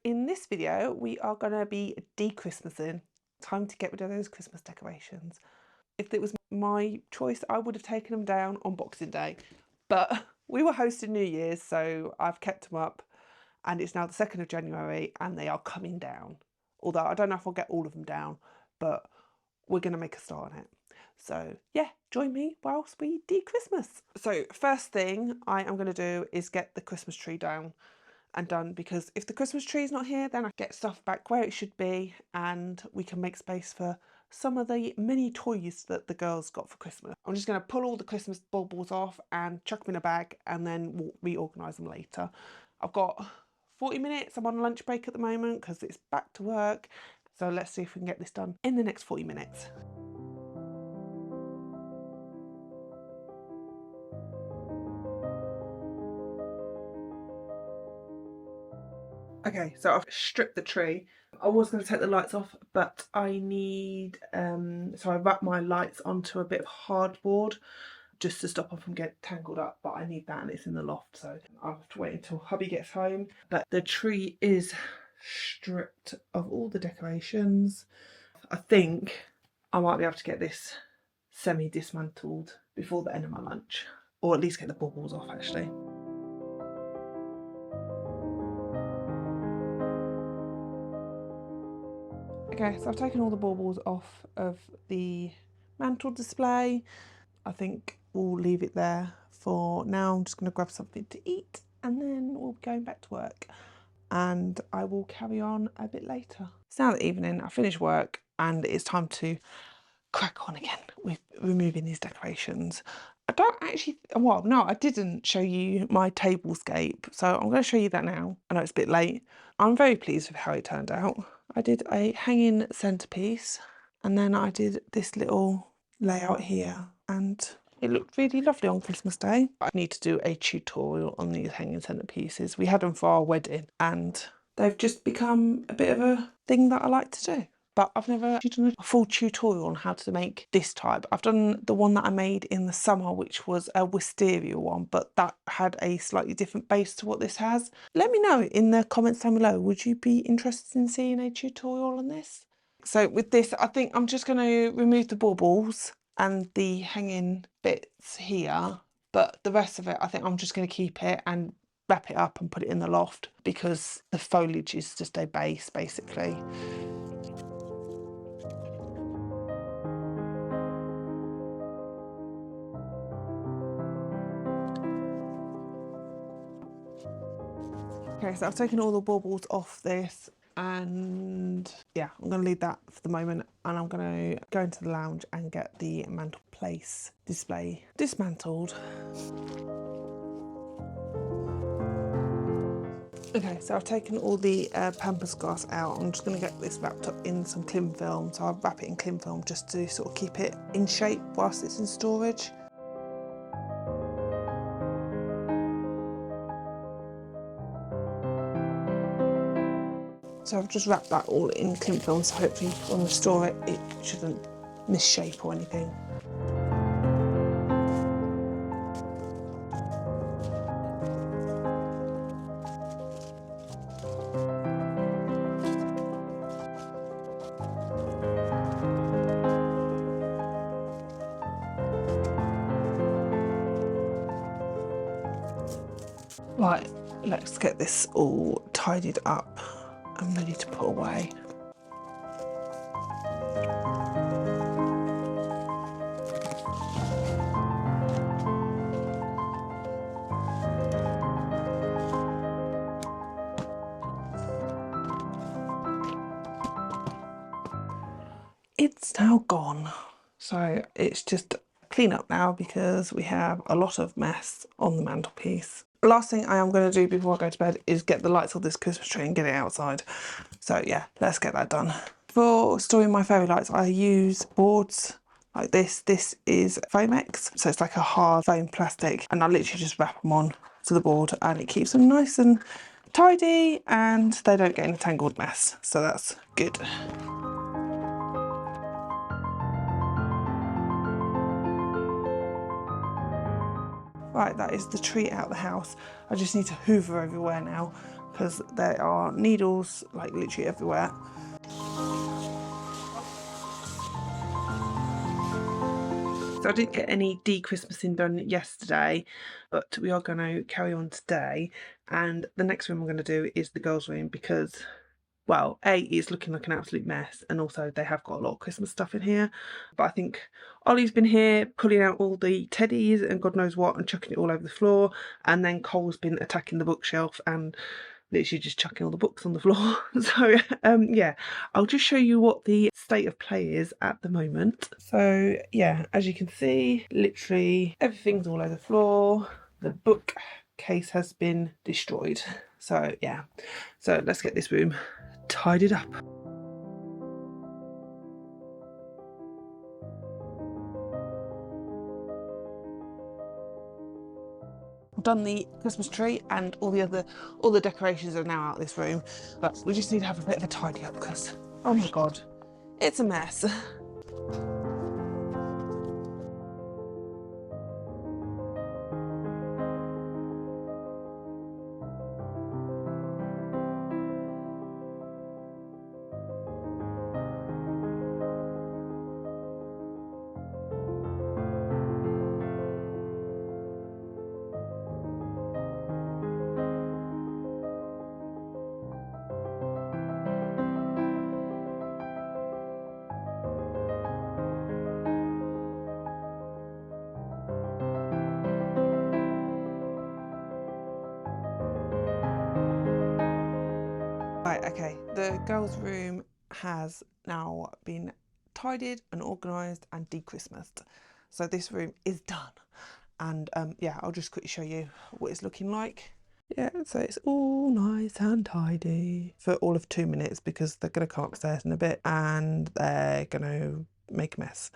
In this video, we are going to be de-Christmasing. Time to get rid of those Christmas decorations. If it was my choice, I would have taken them down on Boxing Day. But we were hosting New Year's, so I've kept them up. And it's now the 2nd of January and they are coming down. Although I don't know if I'll get all of them down, but we're going to make a start on it. So yeah, join me whilst we de-Christmas. So first thing I am going to do is get the Christmas tree down and done, because if the Christmas tree is not here, then I get stuff back where it should be and we can make space for some of the mini toys that the girls got for Christmas. I'm just going to pull all the Christmas baubles off and chuck them in a bag and then we'll reorganise them later. I've got 40 minutes, I'm on lunch break at the moment because it's back to work. So let's see if we can get this done in the next 40 minutes. Okay, so I've stripped the tree. I was going to take the lights off, but I need, so I wrapped my lights onto a bit of hardboard just to stop them from getting tangled up, but I need that and it's in the loft, so I'll have to wait until hubby gets home. But the tree is stripped of all the decorations. I think I might be able to get this semi-dismantled before the end of my lunch, or at least get the baubles off actually. Okay, so I've taken all the baubles off of the mantel display. I think we'll leave it there for now. I'm just going to grab something to eat and then we'll be going back to work. And I will carry on a bit later. It's now the evening, I finished work and it's time to crack on again with removing these decorations. I don't actually, well, no, I didn't show you my tablescape, so I'm going to show you that now. I know it's a bit late. I'm very pleased with how it turned out. I did a hanging centerpiece and then I did this little layout here and it looked really lovely on Christmas Day. I need to do a tutorial on these hanging centerpieces. We had them for our wedding and they've just become a bit of a thing that I like to do. But I've never actually done a full tutorial on how to make this type. I've done the one that I made in the summer, which was a wisteria one, but that had a slightly different base to what this has. Let me know in the comments down below, would you be interested in seeing a tutorial on this? So with this, I think I'm just going to remove the baubles and the hanging bits here, but the rest of it, I think I'm just going to keep it and wrap it up and put it in the loft because the foliage is just a base basically. Okay, so I've taken all the baubles off this and yeah, I'm going to leave that for the moment and I'm going to go into the lounge and get the mantelpiece display dismantled. Okay, so I've taken all the Pampers glass out. I'm just going to get this wrapped up in some cling film. So I'll wrap it in cling film just to sort of keep it in shape whilst it's in storage. So I've just wrapped that all in cling film, so hopefully when we store it, it shouldn't misshape or anything. Right, let's get this all tidied up and ready to put away. It's now gone, so it's just clean up now because we have a lot of mess on the mantelpiece. Last thing I am going to do before I go to bed is get the lights of this Christmas tree and get it outside. So yeah, let's get that done. For storing my fairy lights, I use boards like this. This is Foamex, so it's like a hard foam plastic, and I literally just wrap them on to the board and it keeps them nice and tidy and they don't get in a tangled mess, so that's good. Right, that is the tree out of the house. I just need to hoover everywhere now because there are needles like literally everywhere. So I didn't get any de-Christmasing done yesterday, but we are going to carry on today. And the next room I'm going to do is the girls' room because, well, A, it's looking like an absolute mess, and also they have got a lot of Christmas stuff in here. But I think Ollie's been here pulling out all the teddies and God knows what and chucking it all over the floor, and then Cole's been attacking the bookshelf and literally just chucking all the books on the floor. So yeah, I'll just show you what the state of play is at the moment. So yeah, as you can see, literally everything's all over the floor. The bookcase has been destroyed. So yeah, so let's get this room tidied up. I've done the Christmas tree and all the decorations are now out of this room, but we just need to have a bit of a tidy up because, oh my god, it's a mess. Right, okay, the girls' room has now been tidied and organised and de-Christmased. So this room is done. And yeah, I'll just quickly show you what it's looking like. Yeah, so it's all nice and tidy for all of 2 minutes because they're going to come upstairs in a bit and they're going to make a mess.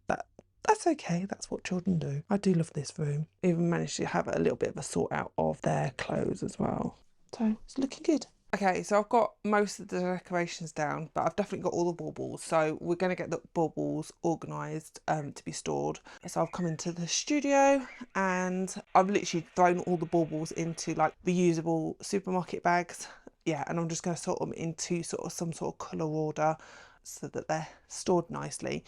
But that's okay, that's what children do. I do love this room. Even managed to have a little bit of a sort out of their clothes as well. So it's looking good. Okay, so I've got most of the decorations down, but I've definitely got all the baubles. So we're going to get the baubles organised to be stored. So I've come into the studio and I've literally thrown all the baubles into like reusable supermarket bags. Yeah, and I'm just going to sort them into sort of some sort of colour order so that they're stored nicely.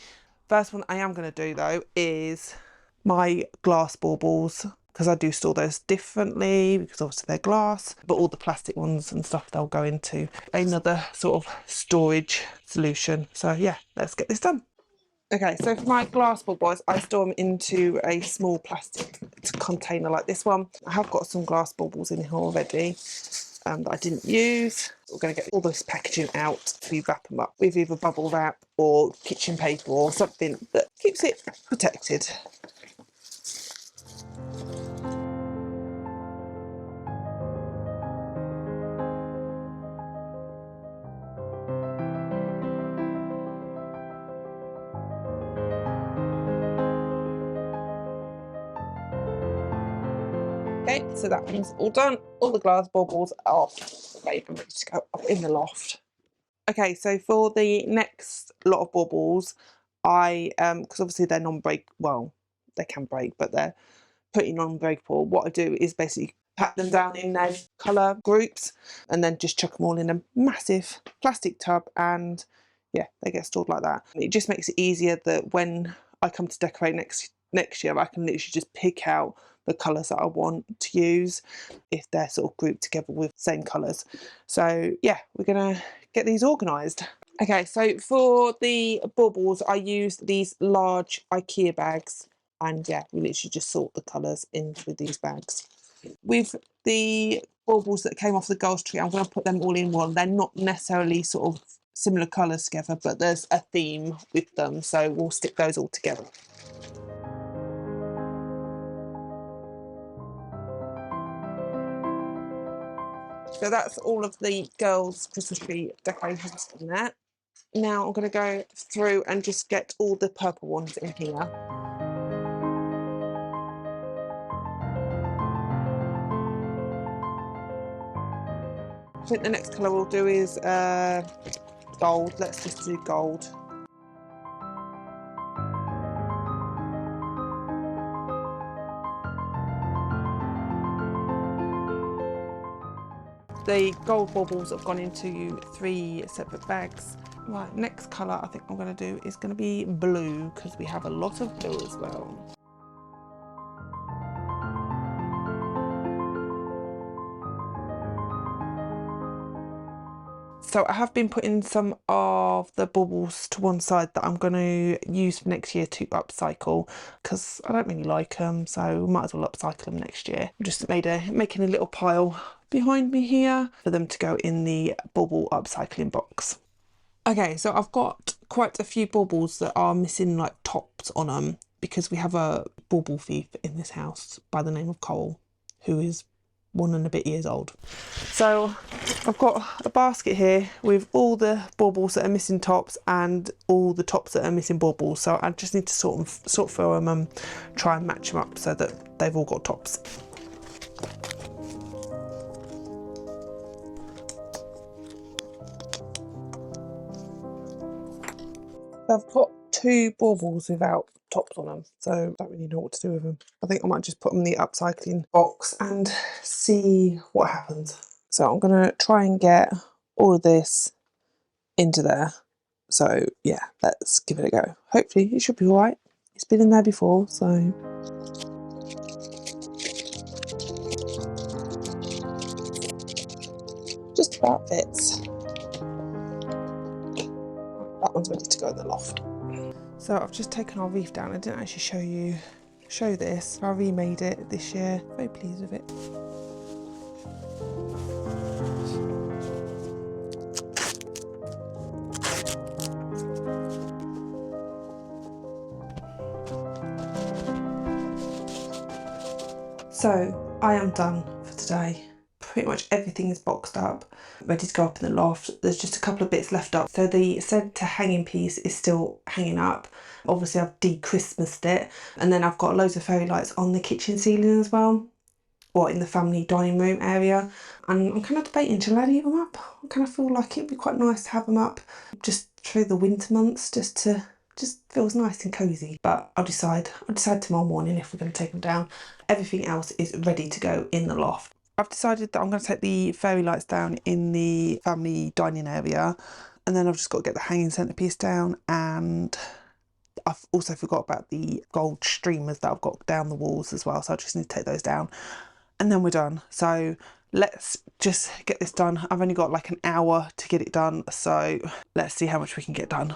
First one I am going to do though is my glass baubles, because I do store those differently because obviously they're glass, but all the plastic ones and stuff, they'll go into another sort of storage solution. So yeah, let's get this done. Okay, so for my glass baubles, I store them into a small plastic container like this one. I have got some glass baubles in here already that I didn't use. We're going to get all this packaging out to wrap them up with either bubble wrap or kitchen paper or something that keeps it protected. Okay, so that one's all done. All the glass baubles are off. Ready to go up in the loft. Okay, so for the next lot of baubles, because obviously they're non-break, well, they can break, but they're pretty non-breakable. What I do is basically pack them down in their colour groups and then just chuck them all in a massive plastic tub and yeah, they get stored like that. It just makes it easier that when I come to decorate next year, I can literally just pick out the colours that I want to use if they're sort of grouped together with the same colours. So yeah, we're gonna get these organised. Okay, so for the baubles, I used these large IKEA bags and yeah, we literally just sort the colours into these bags. With the baubles that came off the girls' tree, I'm going to put them all in one. They're not necessarily sort of similar colours together, but there's a theme with them, so we'll stick those all together. So that's all of the girls' Christmas tree decorations in there. Now I'm going to go through and just get all the purple ones in here. I think the next colour we'll do is gold. Let's just do gold. The gold baubles have gone into 3 separate bags. Right, next colour I think I'm going to do is going to be blue, because we have a lot of blue as well. So I have been putting some of the baubles to one side that I'm going to use for next year to upcycle, because I don't really like them, so might as well upcycle them next year. I'm just making a little pile behind me here for them to go in the bauble upcycling box. Okay, so I've got quite a few baubles that are missing like tops on them, because we have a bauble thief in this house by the name of Cole, who is 1 and a bit years old. So I've got a basket here with all the baubles that are missing tops and all the tops that are missing baubles. So I just need to sort through them and try and match them up so that they've all got tops. I've got 2 baubles without tops on them, so I don't really know what to do with them. I think I might just put them in the upcycling box and see what happens. So I'm going to try and get all of this into there. So yeah, let's give it a go. Hopefully it should be all right. It's been in there before, so. Just about fits. That one's ready to go in the loft. So I've just taken our reef down. I didn't actually show this. I remade it this year. Very pleased with it. So I am done for today. Pretty much everything is boxed up, ready to go up in the loft. There's just a couple of bits left up. So the centre hanging piece is still hanging up. Obviously I've de-Christmased it. And then I've got loads of fairy lights on the kitchen ceiling as well, or in the family dining room area. And I'm kind of debating, shall I leave them up? I kind of feel like it'd be quite nice to have them up just through the winter months, just feels nice and cosy. But I'll decide tomorrow morning if we're going to take them down. Everything else is ready to go in the loft. I've decided that I'm going to take the fairy lights down in the family dining area, and then I've just got to get the hanging centrepiece down, and I've also forgot about the gold streamers that I've got down the walls as well, so I just need to take those down and then we're done. So let's just get this done. I've only got like an hour to get it done, so let's see how much we can get done.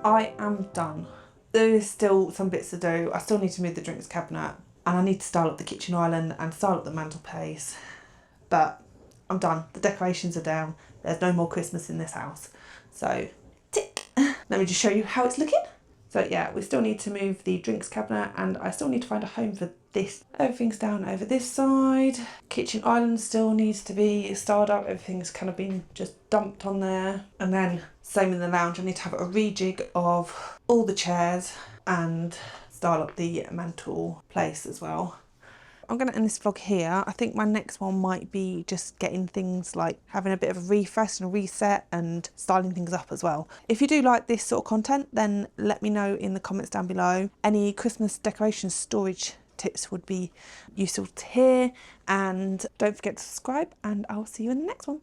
I am done. There is still some bits to do. I still need to move the drinks cabinet, and I need to style up the kitchen island and style up the mantelpiece, but I'm done. The decorations are down. There's no more Christmas in this house. So tick. Let me just show you how it's looking. So yeah, we still need to move the drinks cabinet, and I still need to find a home for this. Everything's down over this side. Kitchen island still needs to be styled up. Everything's kind of been just dumped on there. And then same in the lounge. I need to have a rejig of all the chairs and style up the mantel place as well. I'm going to end this vlog here. I think my next one might be just getting things like having a bit of a refresh and a reset and styling things up as well. If you do like this sort of content, then let me know in the comments down below. Any Christmas decoration storage tips would be useful to hear, and don't forget to subscribe, and I'll see you in the next one.